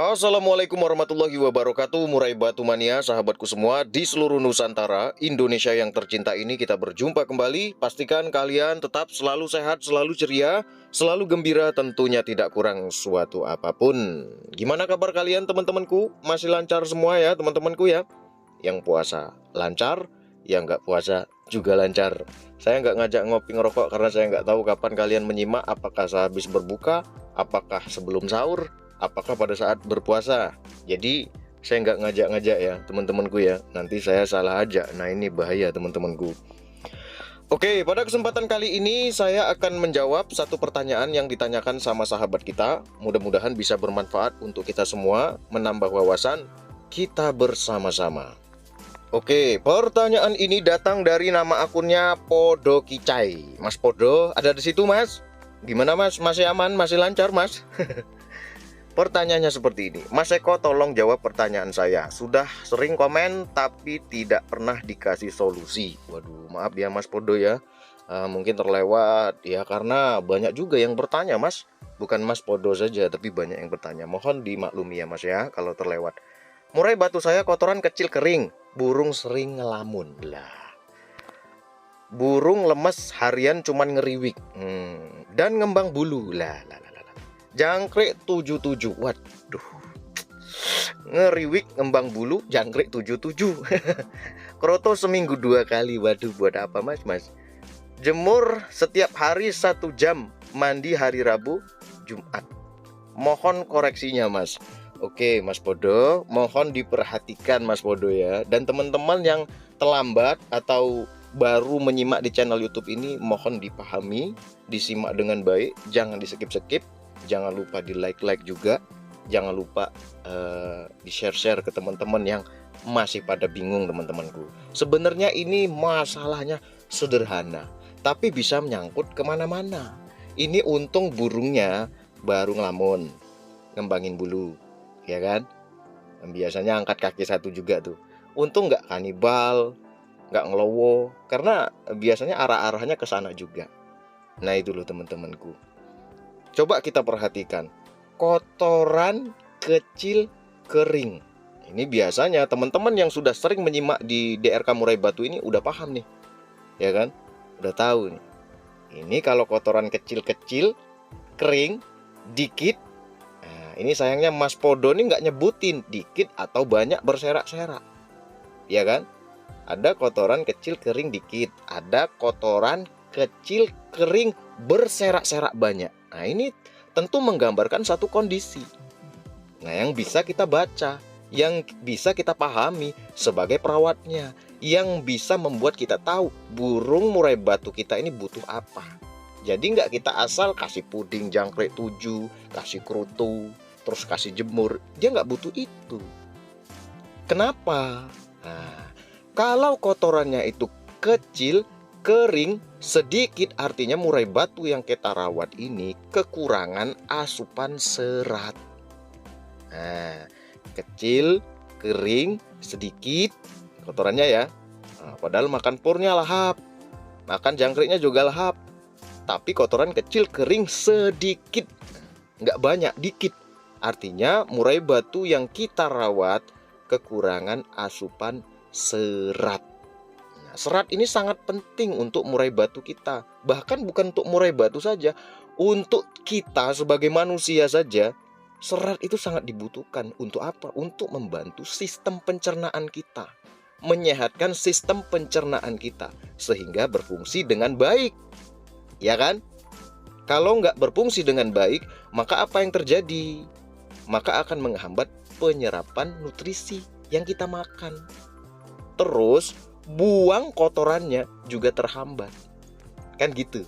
Assalamualaikum warahmatullahi wabarakatuh. Murai Batu Mania, sahabatku semua di seluruh Nusantara, Indonesia yang tercinta ini, kita berjumpa kembali. Pastikan kalian tetap selalu sehat, selalu ceria, selalu gembira, tentunya tidak kurang suatu apapun. Gimana kabar kalian teman-temanku? Masih lancar semua ya teman-temanku ya? Yang puasa lancar, yang nggak puasa juga lancar. Saya nggak ngajak ngopi ngerokok karena saya nggak tahu kapan kalian menyimak, apakah sehabis berbuka, apakah sebelum sahur, apakah pada saat berpuasa. Jadi saya nggak ngajak-ngajak ya teman-temanku ya, nanti saya salah aja. Nah ini bahaya teman-temanku. Oke, pada kesempatan kali ini saya akan menjawab satu pertanyaan yang ditanyakan sama sahabat kita. Mudah-mudahan bisa bermanfaat untuk kita semua, menambah wawasan kita bersama-sama. Oke, pertanyaan ini datang dari nama akunnya Podo Kicai. Mas Podo, ada di situ Mas? Gimana Mas? Masih aman? Masih lancar Mas? Pertanyaannya seperti ini. Mas Eko, tolong jawab pertanyaan saya. Sudah sering komen tapi tidak pernah dikasih solusi. Waduh, maaf ya Mas Podo ya. Mungkin terlewat ya, karena banyak juga yang bertanya Mas. Bukan Mas Podo saja, tapi banyak yang bertanya. Mohon dimaklumi ya Mas ya kalau terlewat. Murai batu saya kotoran kecil kering, burung sering ngelamun. Lah, burung lemes harian cuman ngeriwik, dan ngembang bulu. Lah. Jangkrik 77. Waduh. Ngeriwik, ngembang bulu, jangkrik 77. Kroto seminggu 2 kali. Waduh, buat apa Mas? Jemur setiap hari 1 jam, mandi hari Rabu, Jumat. Mohon koreksinya Mas. Oke Mas Podo, mohon diperhatikan Mas Podo ya. Dan teman-teman yang terlambat atau baru menyimak di channel YouTube ini, mohon dipahami, disimak dengan baik, jangan di-skip-skip. Jangan lupa di like juga. Jangan lupa di share ke teman-teman yang masih pada bingung teman-temanku. Sebenarnya ini masalahnya sederhana, tapi bisa menyangkut kemana-mana. Ini untung burungnya baru ngelamun, ngembangin bulu, ya kan? Biasanya angkat kaki 1 juga tuh. Untung nggak kanibal, nggak ngelowo, karena biasanya arah-arahnya ke sana juga. Nah itu loh teman-temanku. Coba kita perhatikan, kotoran kecil kering. Ini biasanya teman-teman yang sudah sering menyimak di DRK Murai Batu ini udah paham nih, ya kan? Udah tahu nih. Ini kalau kotoran kecil-kecil, kering, dikit. Nah, ini sayangnya Mas Podo ini nggak nyebutin dikit atau banyak berserak-serak, ya kan? Ada kotoran kecil kering dikit, ada kotoran kecil kering berserak-serak banyak. Nah ini tentu menggambarkan satu kondisi. Nah yang bisa kita baca, yang bisa kita pahami sebagai perawatnya, yang bisa membuat kita tahu burung murai batu kita ini butuh apa. Jadi nggak kita asal kasih puding jangkrik 7, kasih kerutu, terus kasih jemur. Dia nggak butuh itu. Kenapa? Nah, kalau kotorannya itu kecil, kering, sedikit, artinya murai batu yang kita rawat ini kekurangan asupan serat. Nah, kecil, kering, sedikit kotorannya ya. Nah, padahal makan purnya lahap, makan jangkriknya juga lahap. Tapi kotoran kecil, kering, sedikit, nggak banyak, dikit. Artinya murai batu yang kita rawat kekurangan asupan serat. Nah, serat ini sangat penting untuk murai batu kita. Bahkan bukan untuk murai batu saja, untuk kita sebagai manusia saja, serat itu sangat dibutuhkan. Untuk apa? Untuk membantu sistem pencernaan kita, menyehatkan sistem pencernaan kita sehingga berfungsi dengan baik, ya kan? Kalau nggak berfungsi dengan baik, maka apa yang terjadi? Maka akan menghambat penyerapan nutrisi yang kita makan. Terus buang kotorannya juga terhambat. Kan gitu,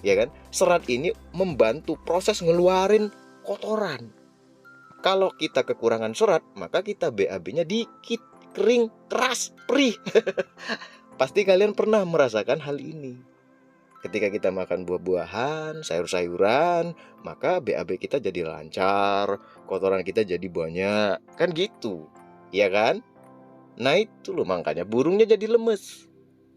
ya kan? Serat ini membantu proses ngeluarin kotoran. Kalau kita kekurangan serat, maka kita BAB-nya dikit, kering, keras, perih. Pasti kalian pernah merasakan hal ini. Ketika kita makan buah-buahan, sayur-sayuran, maka BAB kita jadi lancar, kotoran kita jadi banyak. Kan gitu, ya kan? Nah itu loh makanya burungnya jadi lemes.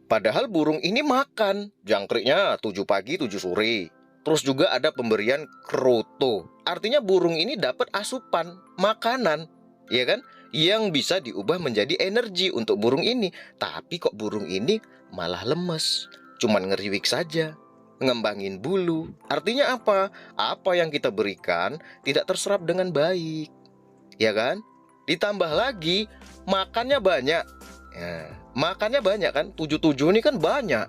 Padahal burung ini makan jangkriknya 7 pagi 7 sore. Terus juga ada pemberian kroto. Artinya burung ini dapat asupan makanan, ya kan? Yang bisa diubah menjadi energi untuk burung ini. Tapi kok burung ini malah lemes, cuman ngeriwik saja, ngembangin bulu. Artinya apa? Apa yang kita berikan tidak terserap dengan baik, ya kan? Ditambah lagi makannya banyak. Ya, makannya banyak kan? 77 ini kan banyak.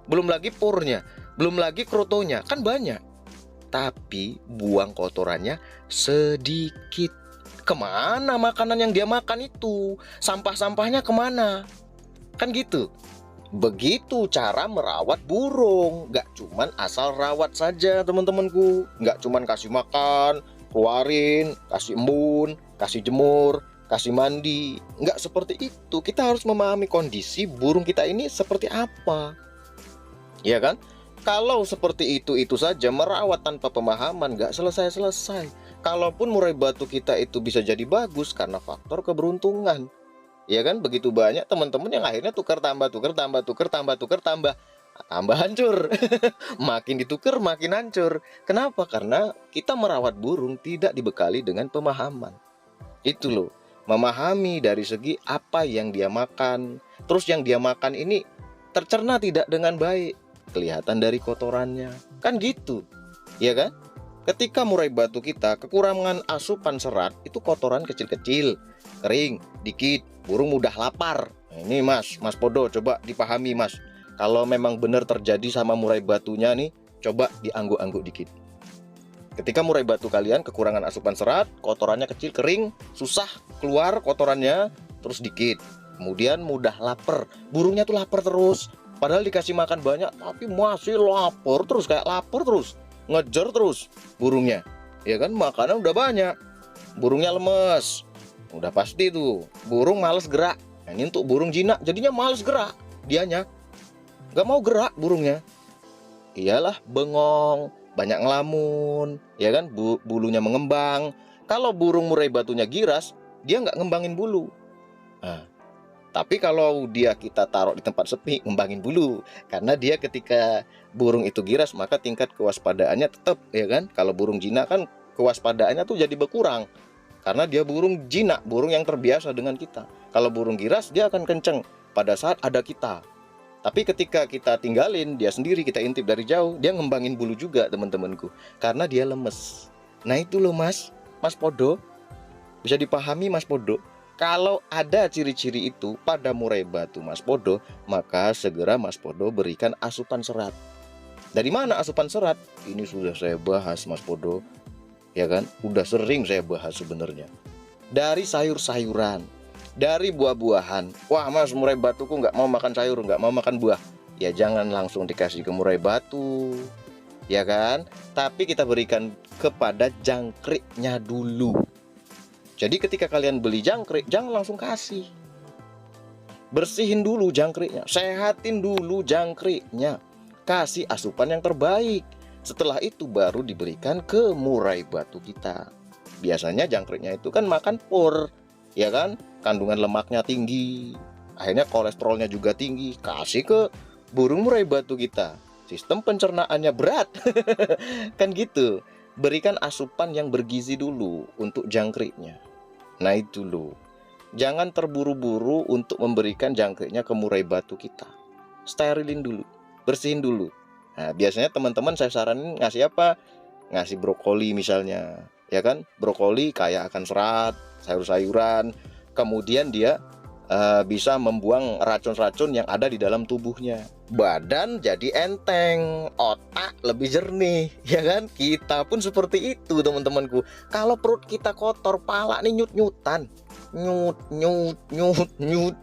Belum lagi purnya, belum lagi krotonya, kan banyak. Tapi buang kotorannya sedikit. Kemana makanan yang dia makan itu? Sampah-sampahnya kemana? Kan gitu. Begitu cara merawat burung. Gak cuman asal rawat saja teman-temanku. Gak cuman kasih makan, keluarin, kasih embun, kasih jemur, kasih mandi. Gak seperti itu. Kita harus memahami kondisi burung kita ini seperti apa, ya kan? Kalau seperti itu saja merawat tanpa pemahaman gak selesai-selesai. Kalaupun murai batu kita itu bisa jadi bagus karena faktor keberuntungan, ya kan? Begitu banyak teman-teman yang akhirnya tukar tambah tambah hancur. Makin ditukar makin hancur. Kenapa? Karena kita merawat burung tidak dibekali dengan pemahaman. Itu loh, memahami dari segi apa yang dia makan. Terus yang dia makan ini tercerna tidak dengan baik, kelihatan dari kotorannya. Kan gitu, ya kan? Ketika murai batu kita kekurangan asupan serat, itu kotoran kecil-kecil, kering, dikit, burung mudah lapar. Nah, ini Mas Podo, coba dipahami Mas. Kalau memang benar terjadi sama murai batunya nih, coba diangguk-angguk dikit. Ketika murai batu kalian kekurangan asupan serat, kotorannya kecil, kering, susah keluar kotorannya, terus dikit. Kemudian mudah lapar, burungnya tuh lapar terus. Padahal dikasih makan banyak, tapi masih lapar terus, kayak lapar terus, ngejar terus burungnya, ya kan? Makanan udah banyak, burungnya lemes, udah pasti tuh burung males gerak. Nah, ini untuk burung jinak jadinya males gerak, dianya gak mau gerak burungnya. Iyalah, bengong, banyak ngelamun, ya kan? Bulunya mengembang. Kalau burung murai batunya giras, dia nggak ngembangin bulu. Nah, tapi kalau dia kita taruh di tempat sepi, ngembangin bulu. Karena dia ketika burung itu giras, maka tingkat kewaspadaannya tetap, ya kan? Kalau burung jinak kan kewaspadaannya tuh jadi berkurang. Karena dia burung jinak, burung yang terbiasa dengan kita. Kalau burung giras, dia akan kenceng pada saat ada kita. Tapi ketika kita tinggalin, dia sendiri, kita intip dari jauh, dia ngembangin bulu juga teman-temanku. Karena dia lemes. Nah itu loh Mas Podo. Bisa dipahami Mas Podo? Kalau ada ciri-ciri itu pada murai batu Mas Podo, maka segera Mas Podo berikan asupan serat. Dari mana asupan serat? Ini sudah saya bahas Mas Podo, ya kan? Udah sering saya bahas sebenarnya. Dari sayur-sayuran, dari buah-buahan. Wah Mas, murai batuku nggak mau makan sayur, nggak mau makan buah. Ya jangan langsung dikasih ke murai batu, ya kan? Tapi kita berikan kepada jangkriknya dulu. Jadi ketika kalian beli jangkrik, jangan langsung kasih. Bersihin dulu jangkriknya, sehatin dulu jangkriknya, kasih asupan yang terbaik. Setelah itu baru diberikan ke murai batu kita. Biasanya jangkriknya itu kan makan pur, ya kan? Kandungan lemaknya tinggi, akhirnya kolesterolnya juga tinggi. Kasih ke burung murai batu kita, sistem pencernaannya berat. Kan gitu. Berikan asupan yang bergizi dulu untuk jangkriknya. Nah itu loh, jangan terburu-buru untuk memberikan jangkriknya ke murai batu kita. Sterilin dulu, bersihin dulu. Nah biasanya teman-teman saya saranin ngasih apa? Ngasih brokoli misalnya, ya kan? Brokoli kaya akan serat, sayur-sayuran. Kemudian dia bisa membuang racun-racun yang ada di dalam tubuhnya. Badan jadi enteng, otak lebih jernih, ya kan? Kita pun seperti itu teman-temanku. Kalau perut kita kotor, pala nih nyut-nyutan, nyut.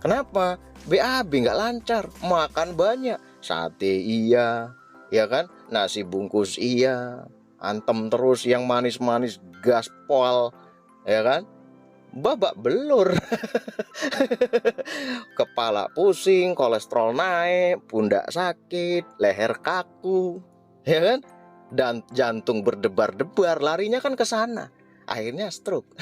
Kenapa? BAB nggak lancar, makan banyak, sate iya, ya kan? Nasi bungkus iya, antem terus yang manis-manis gaspol, ya kan? Babak belur. Kepala pusing, kolesterol naik, pundak sakit, leher kaku, ya kan? Dan jantung berdebar-debar, larinya kan ke sana. Akhirnya stroke.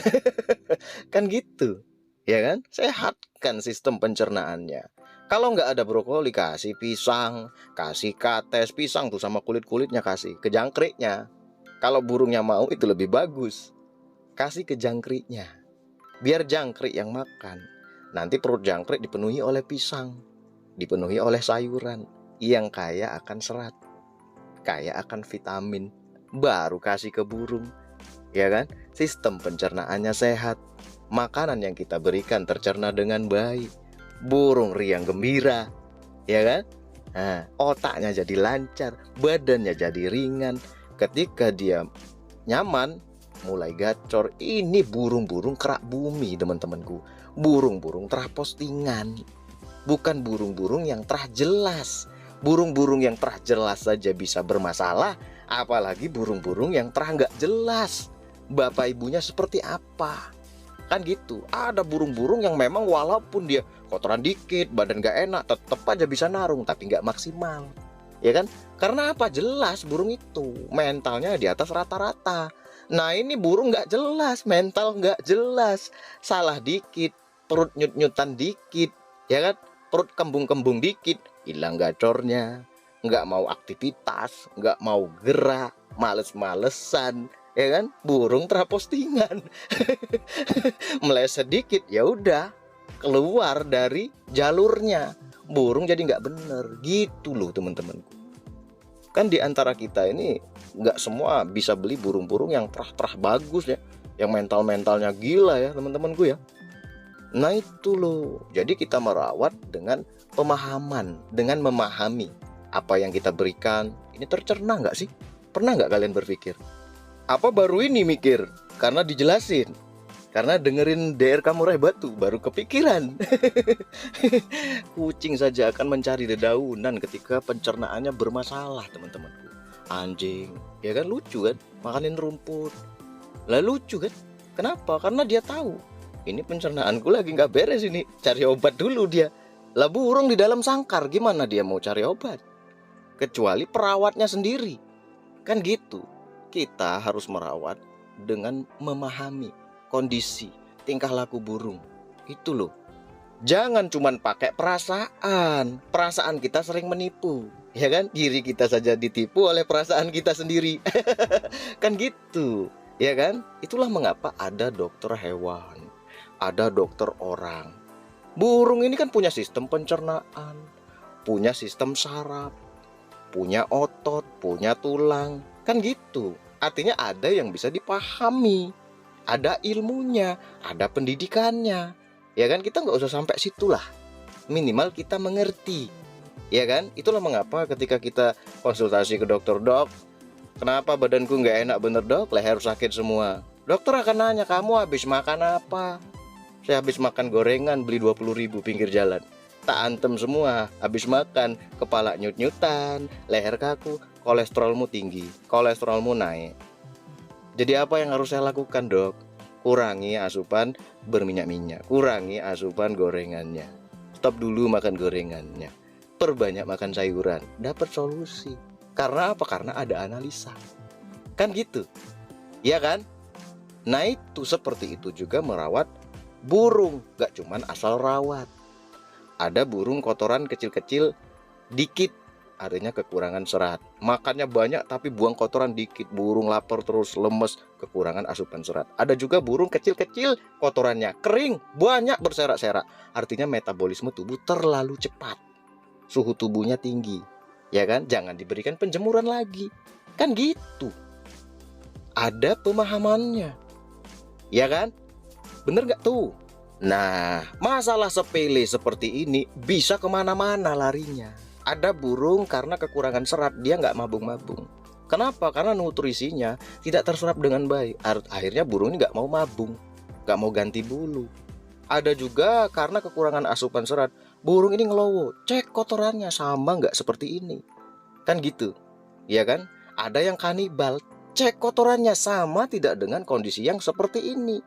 Kan gitu, ya kan? Sehatkan sistem pencernaannya. Kalau nggak ada brokoli, kasih pisang, kasih kates pisang tuh sama kulit-kulitnya, kasih ke jangkriknya. Kalau burungnya mau itu lebih bagus, kasih ke jangkriknya. Biar jangkrik yang makan. Nanti perut jangkrik dipenuhi oleh pisang, dipenuhi oleh sayuran yang kaya akan serat, kaya akan vitamin. Baru kasih ke burung, ya kan? Sistem pencernaannya sehat, makanan yang kita berikan tercerna dengan baik, burung riang gembira, ya kan? Nah, otaknya jadi lancar, badannya jadi ringan. Ketika dia nyaman, mulai gacor. Ini burung-burung kerak bumi, teman-temanku. Burung-burung terah postingan, bukan burung-burung yang terah jelas. Burung-burung yang terah jelas saja bisa bermasalah, apalagi burung-burung yang terah nggak jelas bapak ibunya seperti apa. Kan gitu. Ada burung-burung yang memang walaupun dia kotoran dikit, badan nggak enak, tetap aja bisa narung, tapi nggak maksimal, ya kan? Karena apa? Jelas burung itu mentalnya di atas rata-rata. Nah ini burung nggak jelas, mental nggak jelas, salah dikit, perut nyut-nyutan dikit, ya kan? Perut kembung-kembung dikit, hilang gacornya, nggak mau aktivitas, nggak mau gerak, males-malesan, ya kan? Burung terpostingan. Meleset dikit, ya udah keluar dari jalurnya, burung jadi nggak bener gitu loh teman-temanku. Kan di antara kita ini nggak semua bisa beli burung-burung yang terah-terah bagus ya, yang mental-mentalnya gila ya teman-temanku ya. Nah itu loh, jadi kita merawat dengan pemahaman, dengan memahami apa yang kita berikan. Ini tercerna nggak sih? Pernah nggak kalian berpikir? Apa baru ini mikir? Karena dijelasin, karena dengerin DRK Murai Batu baru kepikiran. Kucing saja akan mencari dedaunan ketika pencernaannya bermasalah, teman-temanku. Anjing, ya kan, lucu kan, makanin rumput. Lah lucu kan? Kenapa? Karena dia tahu ini pencernaanku lagi nggak beres, ini cari obat dulu dia. Lah burung di dalam sangkar, gimana dia mau cari obat? Kecuali perawatnya sendiri. Kan gitu. Kita harus merawat dengan memahami kondisi tingkah laku burung. Itu loh. Jangan cuman pakai perasaan. Perasaan kita sering menipu, ya kan? Diri kita saja ditipu oleh perasaan kita sendiri. Kan gitu, ya kan? Itulah mengapa ada dokter hewan, ada dokter orang. Burung ini kan punya sistem pencernaan, punya sistem saraf, punya otot, punya tulang. Kan gitu. Artinya ada yang bisa dipahami, ada ilmunya, ada pendidikannya, ya kan? Kita nggak usah sampai situlah, minimal kita mengerti, ya kan? Itulah mengapa ketika kita konsultasi ke dokter, dok, kenapa badanku nggak enak bener dok, leher sakit semua. Dokter akan nanya, kamu habis makan apa? Saya habis makan gorengan beli 20.000 pinggir jalan. Tak antem semua, habis makan, kepala nyut-nyutan, leher kaku, kolesterolmu tinggi, kolesterolmu naik. Jadi apa yang harus saya lakukan dok? Kurangi asupan berminyak-minyak, kurangi asupan gorengannya, stop dulu makan gorengannya, perbanyak makan sayuran, dapat solusi. Karena apa? Karena ada analisa. Kan gitu, ya kan? Nah itu seperti itu juga merawat burung, gak cuman asal rawat. Ada burung kotoran kecil-kecil dikit, artinya kekurangan serat. Makannya banyak tapi buang kotoran dikit, burung lapar terus, lemes, kekurangan asupan serat. Ada juga burung kecil-kecil kotorannya kering, banyak berserak-serak, artinya metabolisme tubuh terlalu cepat, suhu tubuhnya tinggi, ya kan? Jangan diberikan penjemuran lagi. Kan gitu. Ada pemahamannya, ya kan? Bener gak tuh? Nah, masalah sepele seperti ini bisa kemana-mana larinya. Ada burung karena kekurangan serat, dia nggak mabung-mabung. Kenapa? Karena nutrisinya tidak terserap dengan baik. Akhirnya burung ini nggak mau mabung, nggak mau ganti bulu. Ada juga karena kekurangan asupan serat, burung ini ngelowo. Cek kotorannya, sama nggak seperti ini. Kan gitu, ya kan? Ada yang kanibal, cek kotorannya, sama tidak dengan kondisi yang seperti ini,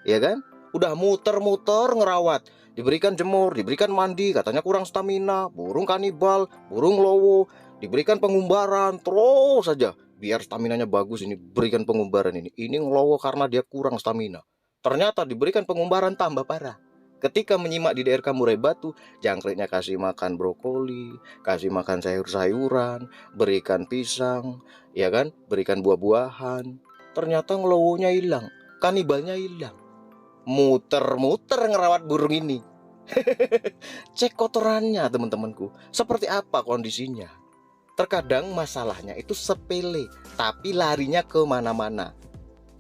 ya kan? Udah muter-muter ngerawat, diberikan jemur, diberikan mandi, katanya kurang stamina, burung kanibal, burung lowo, diberikan pengumbaran terus saja biar staminanya bagus. Ini berikan pengumbaran, ini ngelowo karena dia kurang stamina. Ternyata diberikan pengumbaran tambah parah. Ketika menyimak di DRK Murai Batu, jangkritnya kasih makan brokoli, kasih makan sayur-sayuran, berikan pisang, ya kan, berikan buah-buahan. Ternyata ngelowonya hilang, kanibalnya hilang. Muter-muter ngerawat burung ini. Cek kotorannya teman-temanku, seperti apa kondisinya. Terkadang masalahnya itu sepele, tapi larinya kemana-mana.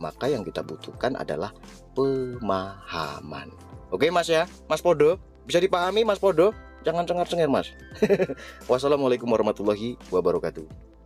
Maka yang kita butuhkan adalah pemahaman. Oke Mas ya, Mas Podo, bisa dipahami Mas Podo? Jangan cengar-cengir Mas. Wassalamualaikum warahmatullahi wabarakatuh.